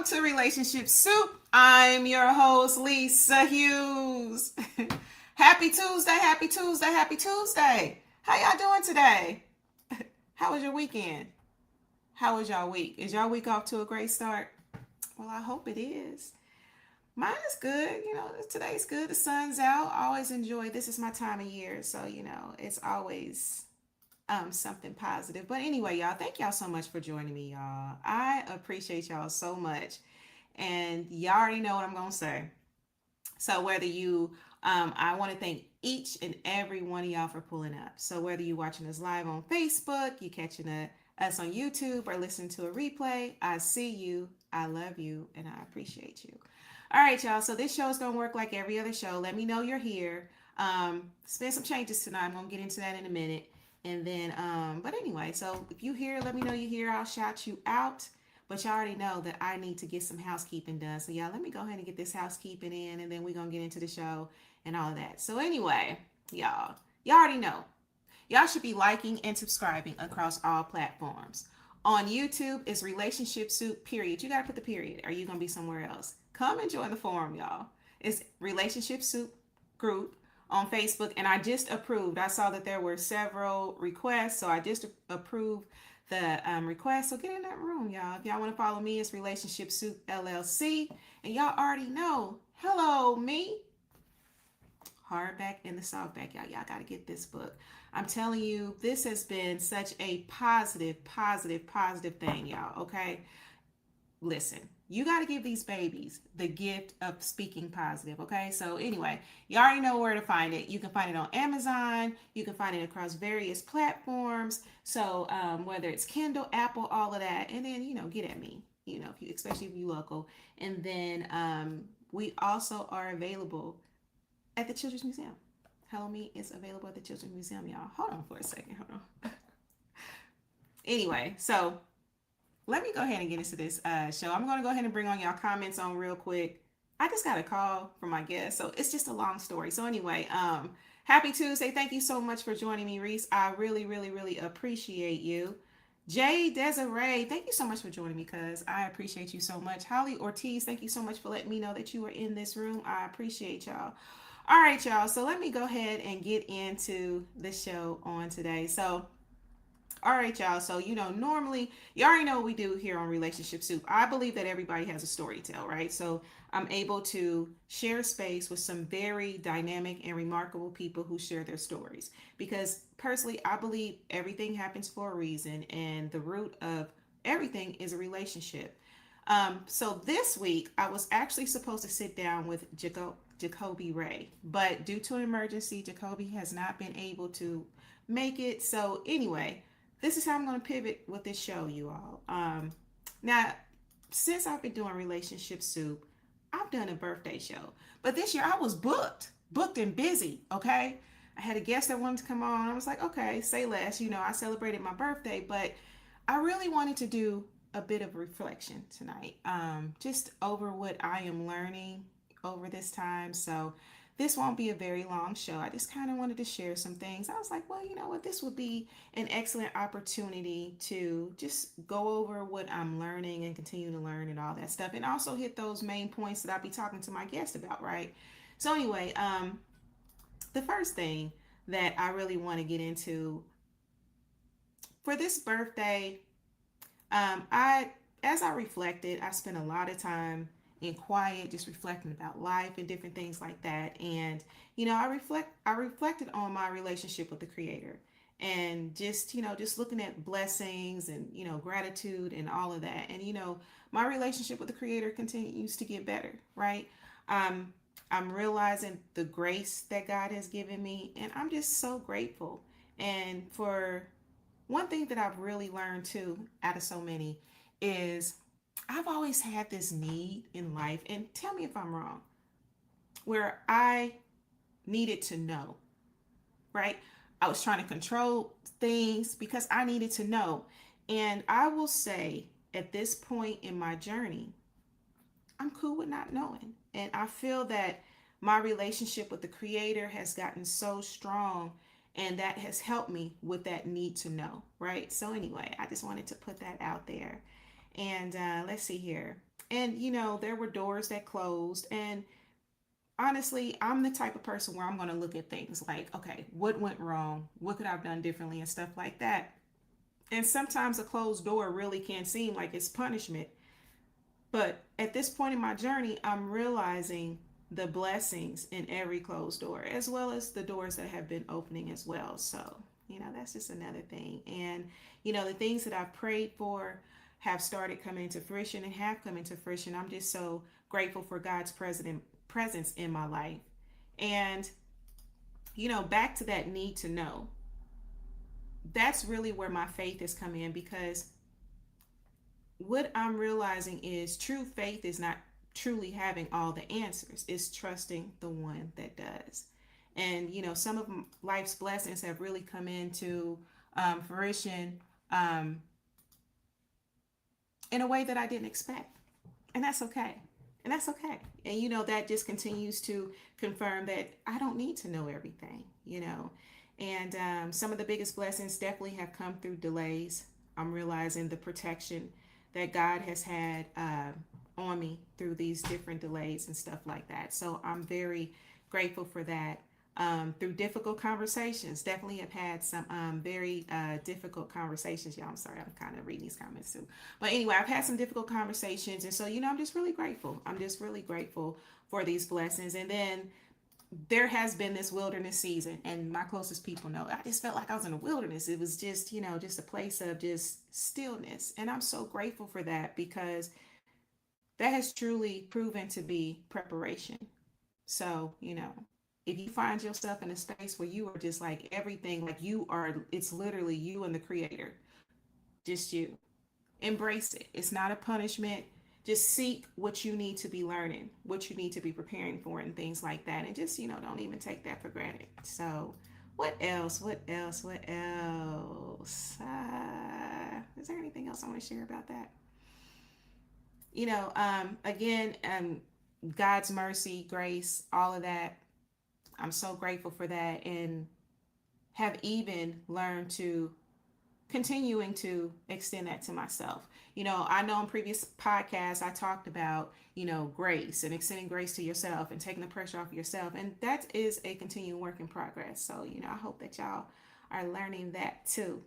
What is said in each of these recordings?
Welcome to Relationship Soup. I'm your host, Lisa Hughes. Happy Tuesday, happy Tuesday, happy Tuesday. How y'all doing today? How was your weekend? How was y'all week? Is y'all week off to a great start? Well, I hope it is. Mine is good. Today's good. The sun's out. I always enjoy this is my time of year, so it's always something positive. But anyway, y'all, thank y'all so much for joining me, y'all. I appreciate y'all so much. And y'all already know what I'm gonna say. So whether you I want to thank each and every one of y'all for pulling up. So whether you're watching us live on Facebook, you catching us on YouTube, or listening to a replay, I see you, I love you, and I appreciate you. All right, y'all. So this show is gonna work like every other show. Let me know you're here. It's been some changes tonight. I'm gonna get into that in a minute. And then, but anyway, so if you here, let me know you here. I'll shout you out. But you already know that I need to get some housekeeping done. So y'all, let me go ahead and get this housekeeping in, and then we're gonna get into the show and all of that. So anyway, y'all already know. Y'all should be liking and subscribing across all platforms. On YouTube, it's Relationship Soup, period. You gotta put the period, or you gonna be somewhere else. Come and join the forum, y'all. It's Relationship Soup Group on Facebook, and I just approved. I saw that there were several requests, so I just approved the request. So get in that room, y'all. If y'all want to follow me, it's RelationshipSoupLLC, and y'all already know. Hello, me. Hardback and the softback, y'all. Y'all got to get this book. I'm telling you, this has been such a positive thing, y'all. Okay, listen, you got to give these babies the gift of speaking positive. Okay, so anyway, you already know where to find it. You can find it on Amazon. You can find it across various platforms. So whether it's Kindle, Apple, all of that, and then get at me. If you, especially if you local, and then we also are available at the Children's Museum. Hello Me is available at the Children's Museum, y'all. Hold on for a second. Hold on. Anyway, so let me go ahead and get into this show. I'm going to go ahead and bring on y'all comments on real quick. I just got a call from my guest, so it's just a long story. So anyway, happy Tuesday. Thank you so much for joining me, Reese. I really appreciate you. Jay Desiree, thank you so much for joining me, cuz I appreciate you so much. Holly Ortiz, thank you so much for letting me know that you are in this room. I appreciate y'all. All right, y'all. So let me go ahead and get into the show on today. So all right, y'all. So, normally, you already know what we do here on Relationship Soup. I believe that everybody has a story to tell, right? So, I'm able to share space with some very dynamic and remarkable people who share their stories. Because, personally, I believe everything happens for a reason, and the root of everything is a relationship. So, this week, I was actually supposed to sit down with Jacoby Ray, but due to an emergency, Jacoby has not been able to make it. So, anyway, this is how I'm going to pivot with this show, you all. Now, since I've been doing Relationship Soup, I've done a birthday show. But this year I was booked and busy, okay? I had a guest that wanted to come on. I was like, okay, say less. I celebrated my birthday, but I really wanted to do a bit of reflection tonight, just over what I am learning over this time. So this won't be a very long show. I just kind of wanted to share some things. I was like, well, you know what? This would be an excellent opportunity to just go over what I'm learning and continue to learn and all that stuff. And also hit those main points that I'll be talking to my guest about, right? So anyway, the first thing that I really want to get into for this birthday, as I reflected, I spent a lot of time in quiet, just reflecting about life and different things like that. And I reflected on my relationship with the Creator, and just looking at blessings and gratitude and all of that. And my relationship with the Creator continues to get better, right? I'm realizing the grace that God has given me, and I'm just so grateful. And for one thing that I've really learned too, out of so many, is I've always had this need in life, and tell me if I'm wrong, where I needed to know, right? I was trying to control things because I needed to know. And I will say, at this point in my journey, I'm cool with not knowing. And I feel that my relationship with the Creator has gotten so strong, and that has helped me with that need to know, right? So anyway, I just wanted to put that out there. And let's see here. And, there were doors that closed. And honestly, I'm the type of person where I'm going to look at things like, okay, what went wrong? What could I have done differently and stuff like that. And sometimes a closed door really can seem like it's punishment. But at this point in my journey, I'm realizing the blessings in every closed door, as well as the doors that have been opening as well. So, that's just another thing. And, the things that I've prayed for have started coming to fruition and have come into fruition. I'm just so grateful for God's presence in my life. And, back to that need to know, that's really where my faith has come in, because what I'm realizing is true faith is not truly having all the answers, it's trusting the one that does. And, some of life's blessings have really come into fruition um, in a way that I didn't expect. And that's okay. And that's okay. And, that just continues to confirm that I don't need to know everything. And some of the biggest blessings definitely have come through delays. I'm realizing the protection that God has had on me through these different delays and stuff like that. So I'm very grateful for that. Through difficult conversations, definitely have had some very difficult conversations. Y'all, I'm sorry, I'm kind of reading these comments too. But anyway, I've had some difficult conversations. And so, I'm just really grateful. I'm just really grateful for these blessings. And then there has been this wilderness season, and my closest people know I just felt like I was in a wilderness. It was just, just a place of just stillness. And I'm so grateful for that, because that has truly proven to be preparation. So, if you find yourself in a space where you are just like everything, like it's literally you and the creator, just you. Embrace it. It's not a punishment. Just seek what you need to be learning, what you need to be preparing for, and things like that. And just, don't even take that for granted. So, what else? What else? What else? Is there anything else I want to share about that? Again, God's mercy, grace, all of that. I'm so grateful for that, and have even learned to continuing to extend that to myself. I know in previous podcasts I talked about, grace and extending grace to yourself and taking the pressure off of yourself. And that is a continuing work in progress. So, I hope that y'all are learning that too.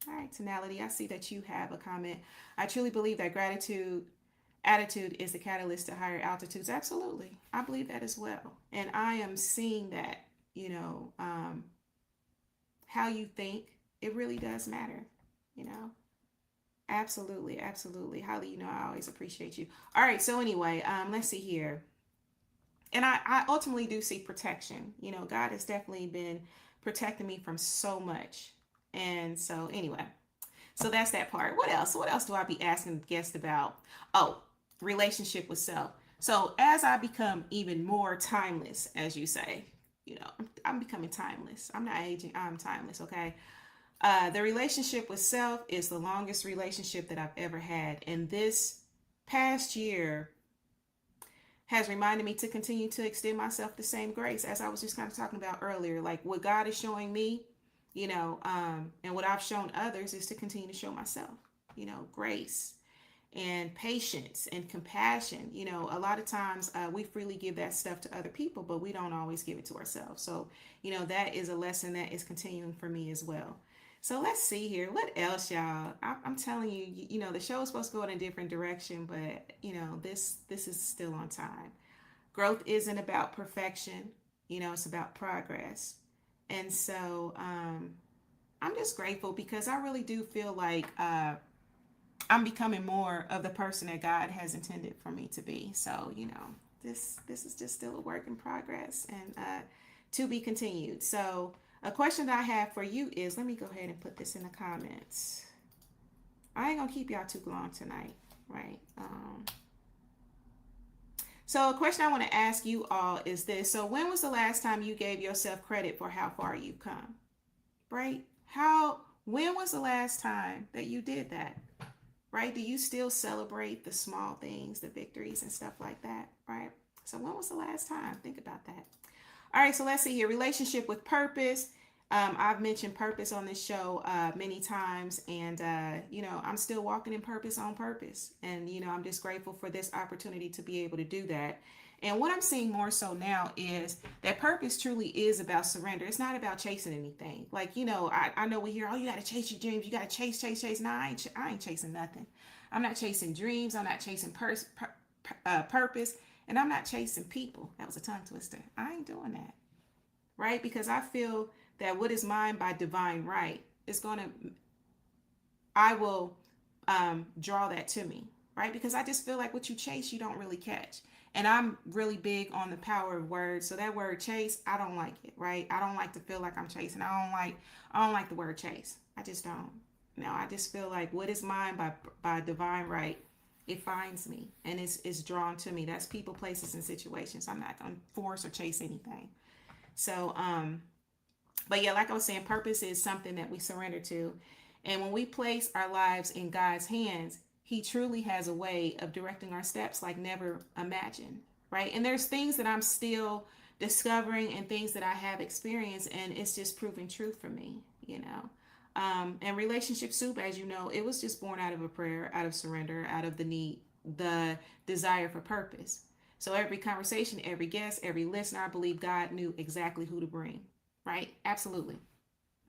All right, Tonality, I see that you have a comment. I truly believe that attitude is the catalyst to higher altitudes. Absolutely. I believe that as well. And I am seeing that, how you think, it really does matter, you know. Absolutely, absolutely. Holly, I always appreciate you. All right, so anyway, let's see here. And I ultimately do see protection. God has definitely been protecting me from so much. And so anyway, so that's that part. What else? What else do I be asking guests about? Oh, relationship with self. So as I become even more timeless, as you say, I'm becoming timeless. I'm not aging, I'm timeless, okay? The relationship with self is the longest relationship that I've ever had. And this past year has reminded me to continue to extend myself the same grace, as I was just kind of talking about earlier. Like what God is showing me, and what I've shown others is to continue to show myself, grace and patience and compassion. A lot of times we freely give that stuff to other people, but we don't always give it to ourselves. So, that is a lesson that is continuing for me as well. So let's see here. What else, y'all? I'm telling you, the show is supposed to go in a different direction, but this is still on time. Growth isn't about perfection. It's about progress. And so I'm just grateful, because I really do feel like I'm becoming more of the person that God has intended for me to be. So this is just still a work in progress, and to be continued. So a question that I have for you is, let me go ahead and put this in the comments. I ain't gonna keep y'all too long tonight, right? So a question I want to ask you all is this. So when was the last time you gave yourself credit for how far you've come? Right? When was the last time that you did that? Right? Do you still celebrate the small things, the victories and stuff like that? Right? So when was the last time? Think about that. All right, so let's see here. Relationship with purpose. I've mentioned purpose on this show many times, and I'm still walking in purpose on purpose. And I'm just grateful for this opportunity to be able to do that. And what I'm seeing more so now is that purpose truly is about surrender. It's not about chasing anything. Like, I know we hear, oh, you got to chase your dreams. You got to chase, chase, chase. No, I ain't chasing nothing. I'm not chasing dreams. I'm not chasing purpose. And I'm not chasing people. That was a tongue twister. I ain't doing that. Right? Because I feel that what is mine by divine right is going to, I will draw that to me. Right? Because I just feel like what you chase, you don't really catch. And I'm really big on the power of words. So that word chase, I don't like it, right? I don't like to feel like I'm chasing. I don't like the word chase. I just don't. No, I just feel like what is mine by divine right, it finds me and it's drawn to me. That's people, places, and situations. I'm not gonna force or chase anything. So but yeah, like I was saying, purpose is something that we surrender to. And when we place our lives in God's hands, He truly has a way of directing our steps like never imagined, right? And there's things that I'm still discovering and things that I have experienced, and it's just proving true for me. And Relationship Soup, as you know, it was just born out of a prayer, out of surrender, out of the need, the desire for purpose. So every conversation, every guest, every listener, I believe God knew exactly who to bring, right? Absolutely.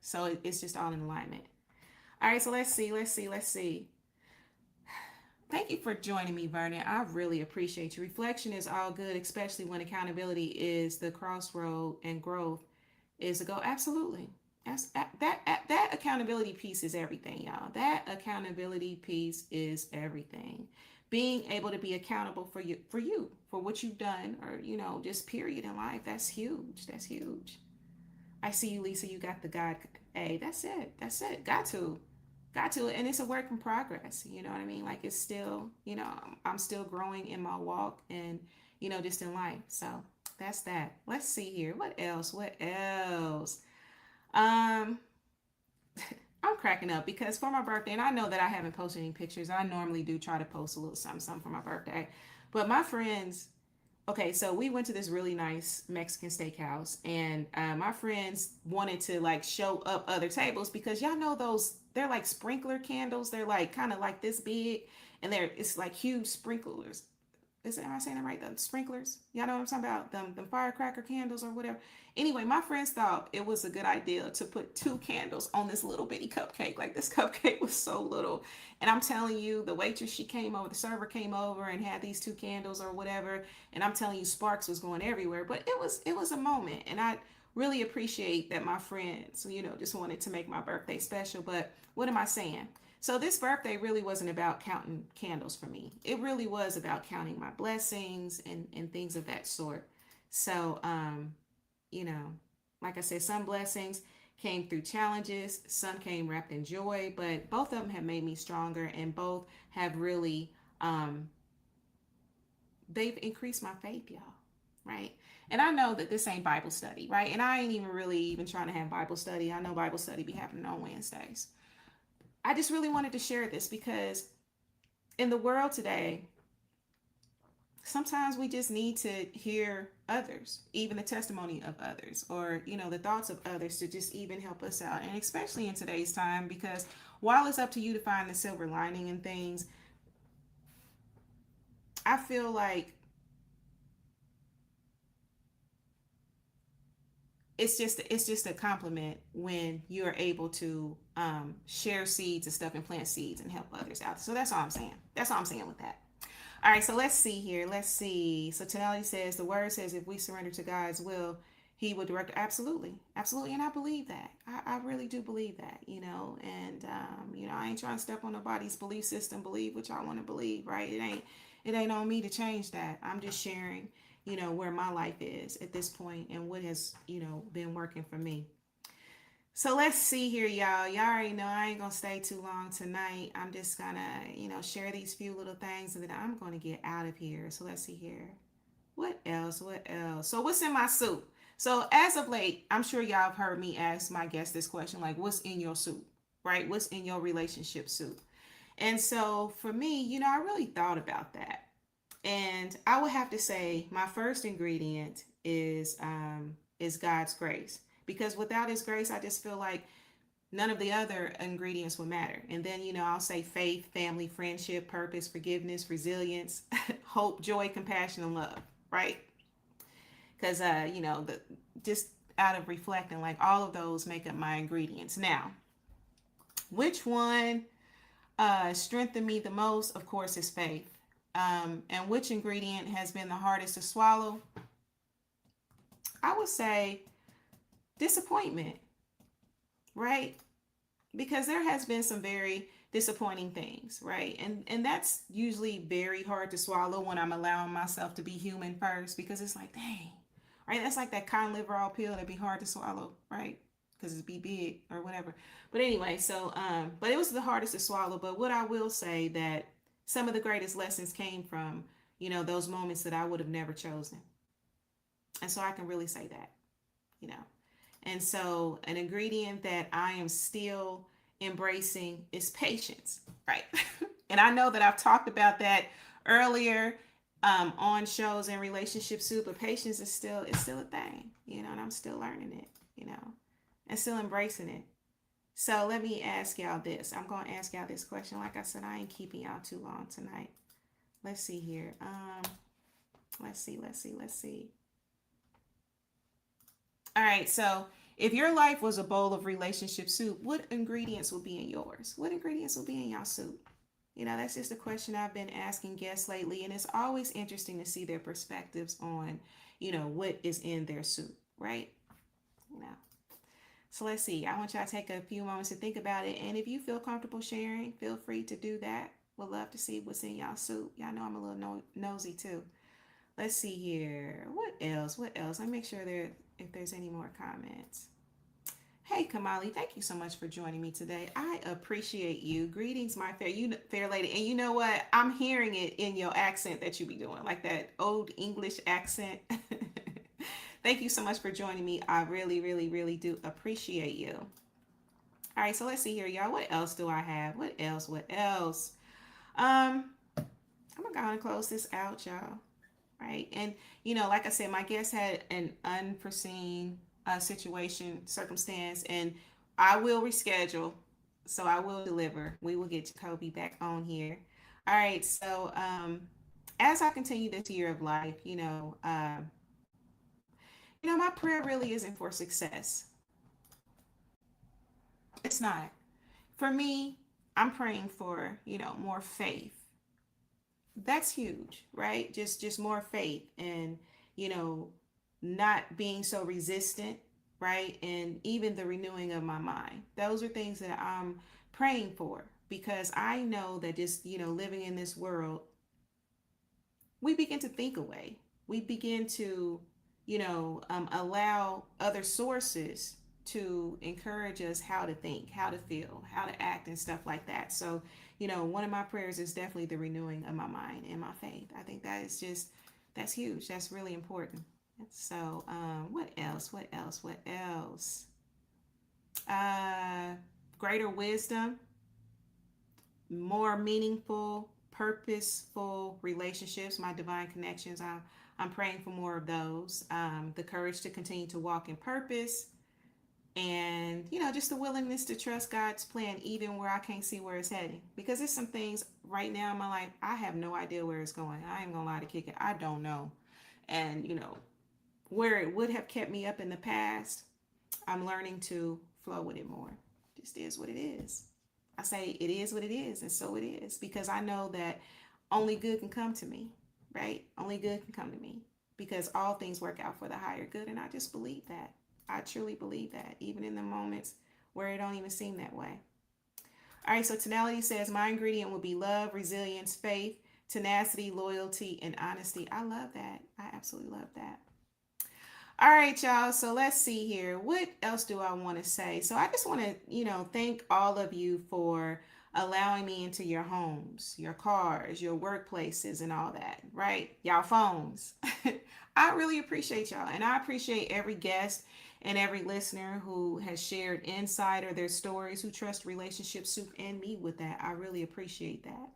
So it's just all in alignment. All right, so let's see. Thank you for joining me, Vernon. I really appreciate you. Reflection is all good, especially when accountability is the crossroad and growth is to go. Absolutely. That accountability piece is everything, y'all. That accountability piece is everything. Being able to be accountable for what you've done, or just period in life. That's huge. That's huge. I see you, Lisa. You got the God. Hey, that's it. That's it. Got to, and it's a work in progress. You know what I mean? Like it's still, I'm still growing in my walk and just in life. So that's that. Let's see here. What else? What else? Um, I'm cracking up because for my birthday, and I know that I haven't posted any pictures. I normally do try to post a little something for my birthday, but my friends. Okay, so we went to this really nice Mexican steakhouse, and my friends wanted to like show up other tables because y'all know those, they're like sprinkler candles. They're like kind of like this big, and it's like huge sprinklers. Am I saying it right? The sprinklers. Y'all know what I'm talking about? Them firecracker candles or whatever. Anyway, my friends thought it was a good idea to put two candles on this little bitty cupcake. Like this cupcake was so little. And I'm telling you, the waitress, she came over, the server came over and had these two candles or whatever. And I'm telling you, sparks was going everywhere. But it was a moment. And I really appreciate that my friends, just wanted to make my birthday special. But what am I saying? So this birthday really wasn't about counting candles for me. It really was about counting my blessings and things of that sort. So, you know, like I said, some blessings came through challenges, some came wrapped in joy, but both of them have made me stronger and both have really, they've increased my faith, y'all. Right. And I know that this ain't Bible study, right? And I ain't even really even trying to have Bible study. I know Bible study be happening on Wednesdays. I just really wanted to share this because in the world today, sometimes we just need to hear others, even the testimony of others, or, the thoughts of others to just even help us out. And especially in today's time, because while it's up to you to find the silver lining in things, I feel like it's just a compliment when you're able to share seeds and stuff and plant seeds and help others out. So that's all I'm saying. That's all I'm saying with that. All right, so let's see here. Let's see. So Tonality says the word says if we surrender to God's will, He will direct. Absolutely, absolutely, and I believe that. I really do believe that. And I ain't trying to step on nobody's belief system. Believe what y'all want to believe, right? It ain't on me to change that. I'm just sharing where my life is at this point and what has, been working for me. So let's see here, y'all. Y'all already know I ain't gonna stay too long tonight. I'm just gonna, share these few little things and then I'm gonna get out of here. So let's see here. What else? What else? So what's in my soup? So as of late, I'm sure y'all have heard me ask my guests this question, like, what's in your soup? Right? What's in your relationship soup? And so for me, I really thought about that. And I would have to say my first ingredient is God's grace. because without his grace, I just feel like none of the other ingredients would matter. And then, I'll say faith, family, friendship, purpose, forgiveness, resilience, hope, joy, compassion, and love, right? Because, just out of reflecting, like all of those make up my ingredients. Now, which one strengthened me the most? Of course, is faith. And which ingredient has been the hardest to swallow? I would say disappointment, right? Because there has been some very disappointing things, right? And that's usually very hard to swallow when I'm allowing myself to be human first, because it's like, dang, right? That's like that cotton liver oil pill that'd be hard to swallow, right? Because it'd be big or whatever. But anyway, so but it was the hardest to swallow. But what I will say, that some of the greatest lessons came from, those moments that I would have never chosen. And so I can really say that, you know. And so an ingredient that I am still embracing is patience, right? And I know that I've talked about that earlier on shows in Relationship Soup, but patience is still, it's still a thing, and I'm still learning it, and still embracing it. So let me ask y'all this. I'm going to ask y'all this question. Like I said, I ain't keeping y'all too long tonight. Let's see here. Let's see. All right, so if your life was a bowl of relationship soup, what ingredients will be in yours? What ingredients will be in y'all soup? That's just a question I've been asking guests lately, and it's always interesting to see their perspectives on, what is in their soup, right? So let's see. I want y'all to take a few moments to think about it, and if you feel comfortable sharing, feel free to do that. Would love to see what's in y'all soup. Y'all know I'm a little nosy too. Let's see here. What else? Let me make sure if there's any more comments. Hey, Kamali, thank you so much for joining me today. I appreciate you. Greetings, my fair lady. And you know what? I'm hearing it in your accent that you be doing, like that old English accent. Thank you so much for joining me. I really, really, really do appreciate you. All right, so let's see here, y'all. What else do I have? What else? I'm gonna go and close this out, y'all. Right. And, like I said, my guest had an unforeseen circumstance, and I will reschedule. So I will deliver. We will get Jacoby back on here. All right. So as I continue this year of life, my prayer really isn't for success. It's not. For me, I'm praying for, more faith. That's huge, right? Just more faith, and you know not being so resistant, right? And even the renewing of my mind. Those are things that I'm praying for, because I know that just living in this world, we begin to think away. We begin to allow other sources to encourage us how to think, how to feel, how to act, and stuff like that. So, one of my prayers is definitely the renewing of my mind and my faith. I think that's huge. That's really important. So, what else? Greater wisdom, more meaningful, purposeful relationships, my divine connections. I'm praying for more of those. The courage to continue to walk in purpose, and just the willingness to trust God's plan even where I can't see where it's heading, because there's some things right now in my life I have no idea where it's going. I ain't gonna lie to kick it, I don't know. And where it would have kept me up in the past, I'm learning to flow with it more. Just is what it is. I say it is what it is, and so it is, because I know that only good can come to me, right? Only good can come to me, because all things work out for the higher good, and I just believe that. I truly believe that, even in the moments where it don't even seem that way. All right, so Tonality says, my ingredient will be love, resilience, faith, tenacity, loyalty, and honesty. I love that. I absolutely love that. All right, y'all. So let's see here. What else do I want to say? So I just want to, thank all of you for allowing me into your homes, your cars, your workplaces, and all that, right? Y'all phones. I really appreciate y'all. And I appreciate every guest and every listener who has shared insight or their stories, who trust Relationship Soup and me with that. I really appreciate that.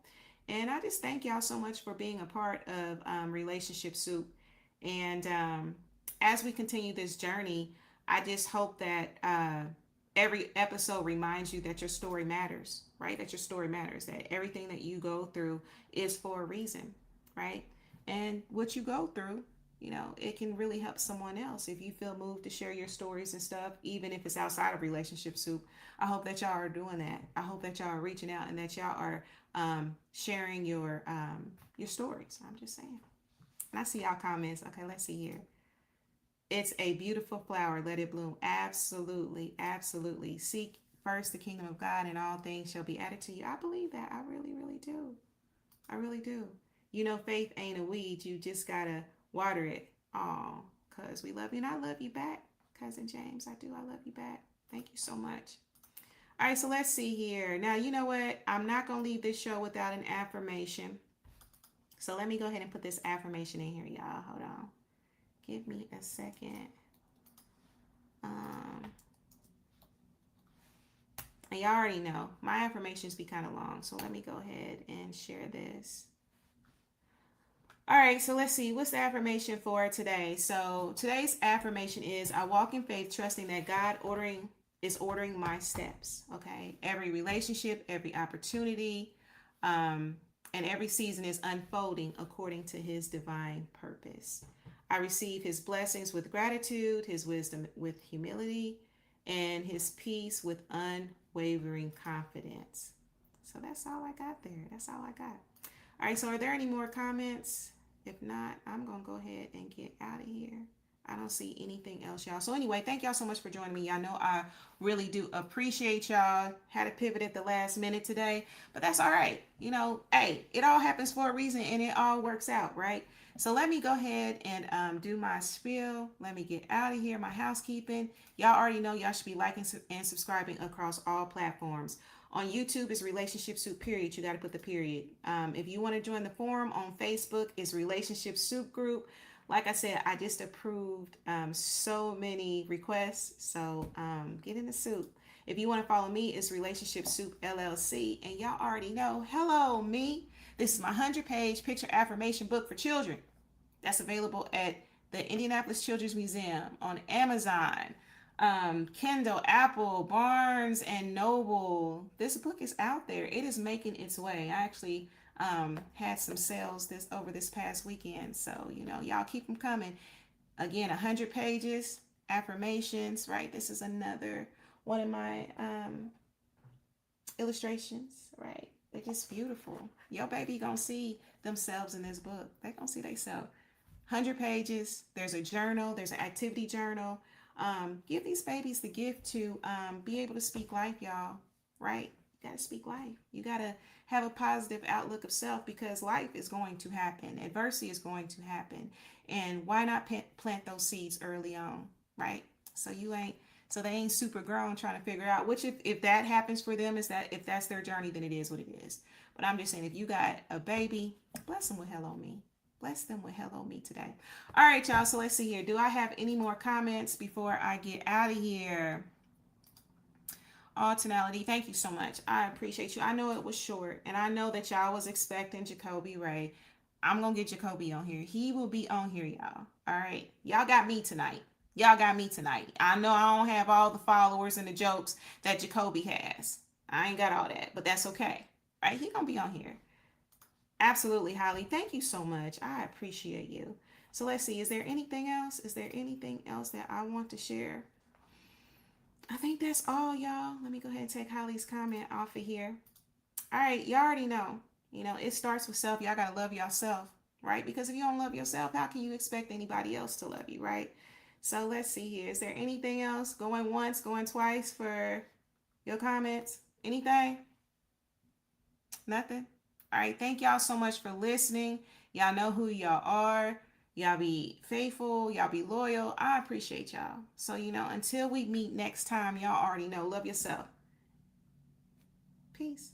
And I just thank y'all so much for being a part of Relationship Soup. And as we continue this journey, I just hope that every episode reminds you that your story matters, right? That your story matters, that everything that you go through is for a reason, right? And what you go through, it can really help someone else if you feel moved to share your stories and stuff, even if it's outside of Relationship Soup. I hope that y'all are doing that. I hope that y'all are reaching out and that y'all are sharing your stories. I'm just saying. And I see y'all comments. Okay, let's see here. It's a beautiful flower. Let it bloom. Absolutely. Absolutely. Seek first the kingdom of God and all things shall be added to you. I believe that. I really, really do. I really do. Faith ain't a weed. You just got to water it. Oh, because we love you. And I love you back, Cousin James. I do. I love you back. Thank you so much. All right, so let's see here. Now, you know what? I'm not going to leave this show without an affirmation. So let me go ahead and put this affirmation in here, y'all. Hold on. Give me a second. And y'all already know my affirmations be kind of long, so let me go ahead and share this. All right, so let's see. What's the affirmation for today? So today's affirmation is I walk in faith, trusting that God is ordering my steps. Okay, every relationship, every opportunity, and every season is unfolding according to His divine purpose. I receive His blessings with gratitude, His wisdom with humility, and His peace with unwavering confidence. So that's all I got there. That's all I got. All right, so are there any more comments? If not, I'm going to go ahead and get out of here. I don't see anything else, y'all. So anyway, thank y'all so much for joining me. Y'all know I really do appreciate y'all. Had to pivot at the last minute today, but that's all right. Hey, it all happens for a reason and it all works out, right? So let me go ahead and do my spiel. Let me get out of here, my housekeeping. Y'all already know y'all should be liking and subscribing across all platforms. On YouTube is Relationship Soup, period. You got to put the period. If you want to join the forum on Facebook, it's RelationshipSoupGroup. Like I said, I just approved so many requests. So get in the soup. If you want to follow me, it's RelationshipSoupLLC. And y'all already know, hello, me. This is my 100-page picture affirmation book for children. That's available at the Indianapolis Children's Museum, on Amazon, Kindle, Apple, Barnes and Noble. This book is out there. It is making its way. I actually had some sales over this past weekend. So, y'all keep them coming. Again, 100 pages, affirmations, right? This is another one of my illustrations, right? They're just beautiful. Your baby gonna see themselves in this book. They gonna see themselves. 100 pages. There's a journal. There's an activity journal. Give these babies the gift to be able to speak life, y'all, right? You got to speak life. You got to have a positive outlook of self, because life is going to happen. Adversity is going to happen. And why not plant those seeds early on, right? So they ain't super grown trying to figure out, which if that happens for them, if that's their journey, then it is what it is. But I'm just saying, if you got a baby, bless them with hello me. Bless them with hello me today. All right, y'all. So let's see here. Do I have any more comments before I get out of here? Alternality, thank you so much. I appreciate you. I know it was short, and I know that y'all was expecting Jacoby Ray. I'm going to get Jacoby on here. He will be on here, y'all. All right. Y'all got me tonight. Y'all got me tonight. I know I don't have all the followers and the jokes that Jacoby has. I ain't got all that, but that's okay. Right? He going to be on here. Absolutely, Holly. Thank you so much. I appreciate you. So let's see. Is there anything else? Is there anything else that I want to share? I think that's all, y'all. Let me go ahead and take Holly's comment off of here. All right. Y'all already know. It starts with self. Y'all got to love yourself, right? Because if you don't love yourself, how can you expect anybody else to love you, right? So let's see here. Is there anything else? Going once, going twice for your comments? Anything? Nothing? All right, thank y'all so much for listening. Y'all know who y'all are. Y'all be faithful. Y'all be loyal. I appreciate y'all. So, until we meet next time, y'all already know. Love yourself. Peace.